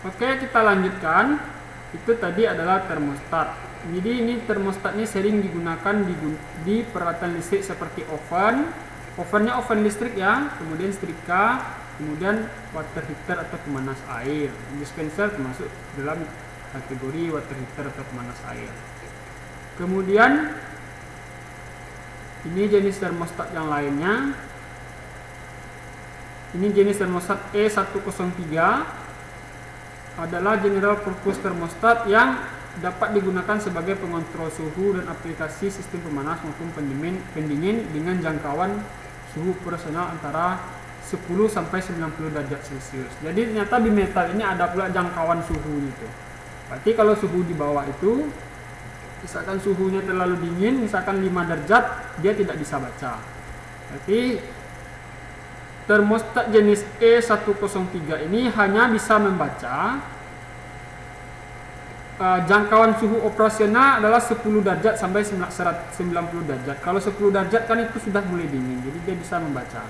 Oke, kita lanjutkan. Itu tadi adalah termostat. Jadi ini termostat ini sering digunakan di peralatan listrik seperti oven. Ovennya oven listrik ya, kemudian setrika, kemudian water heater atau pemanas air. Dispenser termasuk dalam kategori water heater atau pemanas air. Kemudian ini jenis termostat yang lainnya. Ini jenis termostat E103 adalah general purpose thermostat yang dapat digunakan sebagai pengontrol suhu dan aplikasi sistem pemanas maupun pendingin dengan jangkauan suhu operasional antara 10 sampai 90 derajat Celcius. Jadi ternyata di metal ini ada pula jangkauan suhu itu. Berarti kalau suhu di bawah itu, misalkan suhunya terlalu dingin, misalkan 5 derajat, dia tidak bisa baca. Berarti termostat jenis E103 ini hanya bisa membaca jangkauan suhu operasional adalah 10 derajat sampai 90 derajat. Kalau 10 derajat kan itu sudah mulai dingin, jadi dia bisa membaca.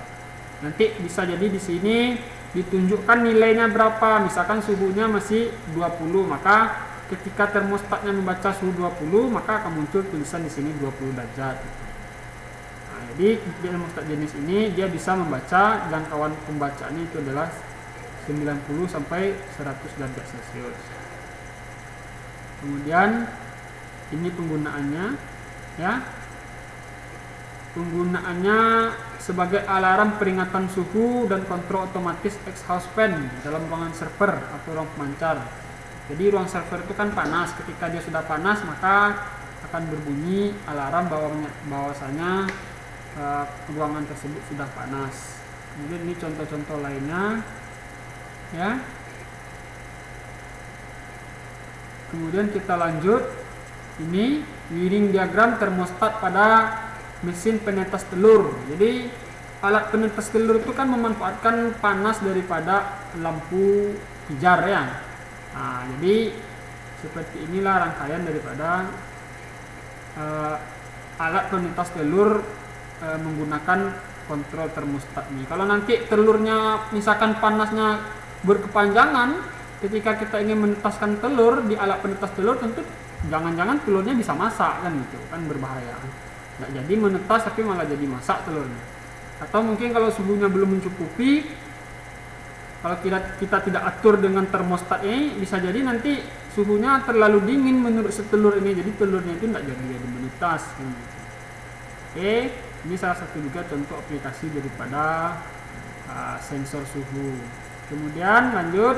Nanti bisa jadi di sini ditunjukkan nilainya berapa. Misalkan suhunya masih 20, maka ketika termostatnya membaca suhu 20, maka akan muncul tulisan di sini 20 derajat. Nah, jadi termostat jenis ini dia bisa membaca jangkauan pembacaannya itu adalah 90 sampai 100 derajat Celcius. Kemudian ini penggunaannya ya. Penggunaannya sebagai alarm peringatan suhu dan kontrol otomatis exhaust fan dalam ruangan server atau ruang pemancar. Jadi ruang server itu kan panas, ketika dia sudah panas maka akan berbunyi alarm bahwasanya ruangan tersebut sudah panas. Kemudian ini contoh-contoh lainnya ya. Kemudian kita lanjut. Ini wiring diagram termostat pada mesin penetes telur. Jadi alat penetes telur itu kan memanfaatkan panas daripada lampu pijar ya. Nah, jadi seperti inilah rangkaian daripada alat penetes telur menggunakan kontrol termostat ini. Kalau nanti telurnya misalkan panasnya berkepanjangan, ketika kita ingin menetaskan telur di alat penetas telur, tentu jangan-jangan telurnya bisa masak kan, gitu kan, berbahaya. Nggak jadi menetas tapi malah jadi masak telurnya. Atau mungkin kalau suhunya belum mencukupi, kalau kita tidak atur dengan termostat ini, bisa jadi nanti suhunya terlalu dingin menurut setelur ini, jadi telurnya itu nggak jadi menetas kan, gitu. Oke, ini salah satu juga contoh aplikasi daripada sensor suhu. Kemudian lanjut.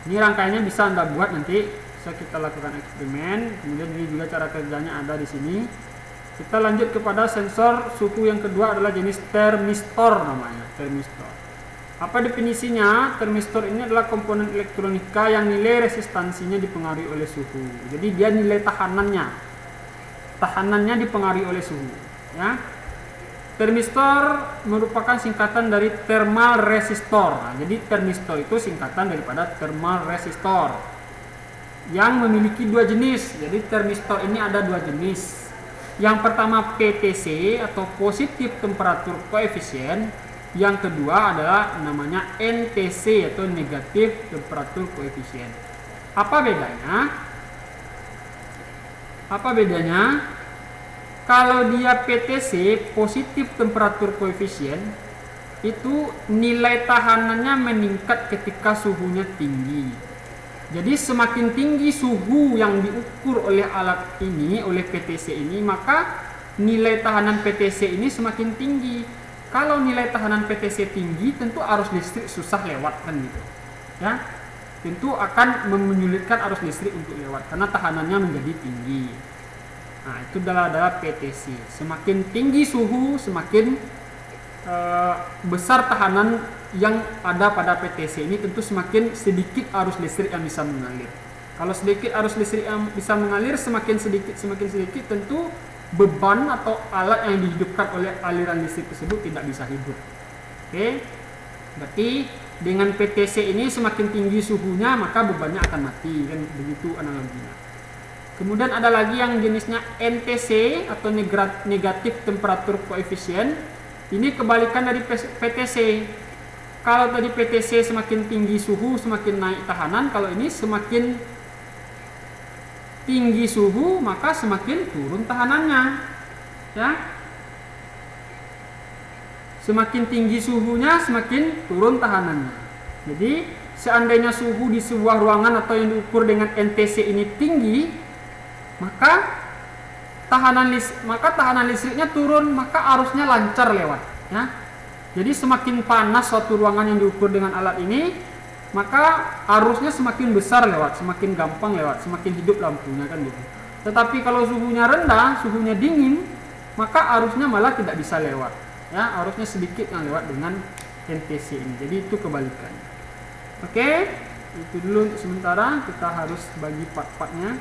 Ini rangkaiannya bisa Anda buat, nanti bisa kita lakukan eksperimen. Kemudian ini juga cara kerjanya ada di sini. Kita lanjut kepada sensor suhu yang kedua adalah jenis termistor namanya, termistor. Apa definisinya? Termistor ini adalah komponen elektronika yang nilai resistansinya dipengaruhi oleh suhu. Jadi dia nilai tahanannya dipengaruhi oleh suhu, ya. Termistor merupakan singkatan dari thermal resistor. Nah, jadi termistor itu singkatan daripada thermal resistor yang memiliki dua jenis. Jadi termistor ini ada dua jenis. Yang pertama PTC atau positif temperatur koefisien. Yang kedua adalah namanya NTC atau negatif temperatur koefisien. Apa bedanya? Kalau dia PTC, positif temperatur koefisien, itu nilai tahanannya meningkat ketika suhunya tinggi. Jadi semakin tinggi suhu yang diukur oleh alat ini, oleh PTC ini, maka nilai tahanan PTC ini semakin tinggi. Kalau nilai tahanan PTC tinggi, tentu arus listrik susah lewat kan gitu. Ya, tentu akan menyulitkan arus listrik untuk lewat karena tahanannya menjadi tinggi. Nah, itu adalah PTC. Semakin tinggi suhu, semakin besar tahanan yang ada pada PTC ini, tentu semakin sedikit arus listrik yang bisa mengalir. Kalau sedikit arus listrik yang bisa mengalir, semakin sedikit, tentu beban atau alat yang dihidupkan oleh aliran listrik tersebut tidak bisa hidup. Oke, berarti dengan PTC ini semakin tinggi suhunya, maka bebannya akan mati, kan begitu analoginya. Kemudian ada lagi yang jenisnya NTC atau negatif temperatur koefisien. Ini kebalikan dari PTC. kalau tadi PTC semakin tinggi suhu semakin naik tahanan, kalau ini semakin tinggi suhu maka semakin turun tahanannya, ya. Semakin tinggi suhunya semakin turun tahanannya. Jadi seandainya suhu di sebuah ruangan atau yang diukur dengan NTC ini tinggi, maka tahanan listriknya turun, maka arusnya lancar lewat, ya. Jadi semakin panas suatu ruangan yang diukur dengan alat ini, maka arusnya semakin besar lewat, semakin gampang lewat, semakin hidup lampunya kan gitu. Tetapi kalau suhunya rendah, suhunya dingin, maka arusnya malah tidak bisa lewat, ya. Arusnya sedikit yang lewat dengan NTC ini. Jadi itu kebalikannya. Oke, itu dulu untuk sementara. Kita harus bagi part-partnya.